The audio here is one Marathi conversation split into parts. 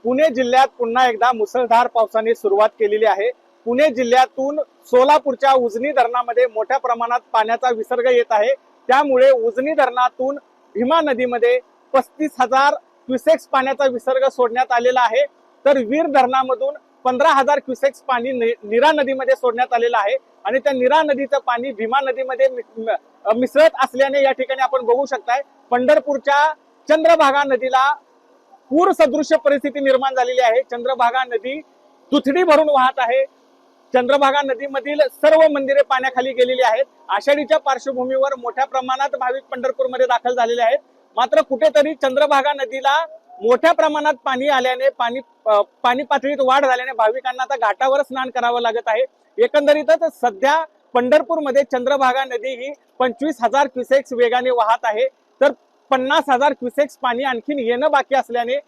पुणे जिल्ह्यात पुन्हा एकदा मुसळधार पावसाने सुरुवात केलेली आहे। पुणे जिल्ह्यातून सोलापूरच्या उजनी धरणामध्ये मोठ्या प्रमाणात पाण्याचा विसर्ग येत आहे। त्यामुळे उजनी धरणातून भीमा नदीमध्ये 35,000 क्युसेक्स पाण्याचा विसर्ग सोडण्यात आलेला आहे। तर वीर धरणामधून 15,000 क्युसेक्स पाणी नीरा नदीमध्ये सोडण्यात आलेलं आहे आणि त्या नीरा नदीचं पाणी भीमा नदीमध्ये मिसळत असल्याने या ठिकाणी आपण बघू शकताय पंढरपूरच्या चंद्रभागा नदीला पूर सदृश्य परिस्थिती निर्माण झालेली आहे। चंद्रभागा नदी दुथडी भरून वाहत आहे। चंद्रभागा नदीमधील सर्व मंदिरे पाण्याखाली गेलेली आहेत। आषाढीच्या पार्श्वभूमीवर मोठ्या प्रमाणात भाविक पंढरपूरमध्ये दाखल झालेले आहेत। मात्र कुठेतरी चंद्रभागा नदीला मोठ्या प्रमाणात पाणी आल्याने पाणी पातळीत वाढ झाल्याने भाविकांना आता घाटावर स्नान करावं लागत आहे। एकंदरीतच सध्या पंढरपूरमध्ये चंद्रभागा नदी ही 25,000 क्युसेक्स वेगाने वाहत आहे। तर 50,000 क्युसेक्स पाणी आणखीन येणं बाकी असल्याने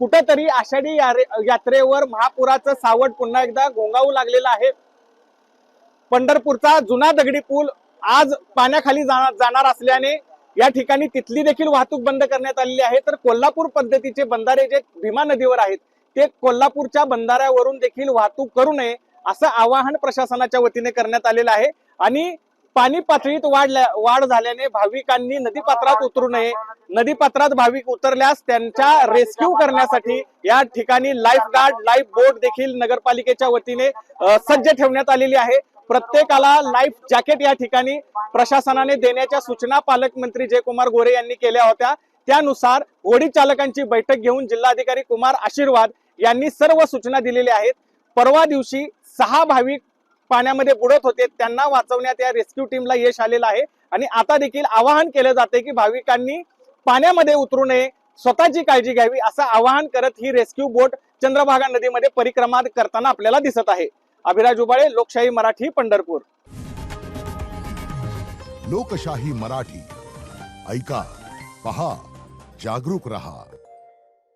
कुठेतरी आषाढी यात्रेवर महापुराचं सावट पुन्हा एकदा घोंगावू लागलेलं आहे। पंढरपूरचा जुना दगडी पूल आज पाण्याखाली जाणार असल्याने या ठिकाणी तिथली देखील वाहतूक बंद करण्यात आलेली आहे। तर कोल्हापूर पद्धतीचे बंधारे जे भीमा नदीवर आहेत ते कोल्हापूरच्या बंधाऱ्यावरून देखील वाहतूक करू नये असं आवाहन प्रशासनाच्या वतीने करण्यात आलेलं आहे। आणि पाणी पातळीत वाढ झाल्याने भाविकांनी नदीपात्रात उतरू नये। नदीपात्रात भाविक उतरल्यास त्यांच्या रेस्क्यू करण्यासाठी या ठिकाणी लाईफ गार्ड लाईफ बोट देखील नगरपालिकेच्या वतीने सज्ज ठेवण्यात आलेली आहे। प्रत्येकाला लाईफ जॅकेट या ठिकाणी प्रशासनाने देण्याच्या सूचना पालकमंत्री जयकुमार गोरे यांनी केल्या होत्या। त्यानुसार होडी चालकांची बैठक घेऊन जिल्हाधिकारी कुमार आशीर्वाद यांनी सर्व सूचना दिलेल्या आहेत। परवा दिवशी 6 भाविक पाण्यामध्ये बुडत होते, त्यांना वाचवण्यात या रेस्क्यू टीमला यश आलेलं आहे। आणि आता देखील आवाहन केलं जाते की भाविकांनी पाण्यामध्ये उतरू नये, स्वतःची काळजी घ्यावी असं आवाहन करत ही रेस्क्यू बोट चंद्रभागा नदीमध्ये परिक्रमा करताना आपल्याला दिसत आहे। अभिराज उबाळे, लोकशाही मराठी, पंढरपूर। लोकशाही मराठी ऐका, पहा, जागरूक रहा।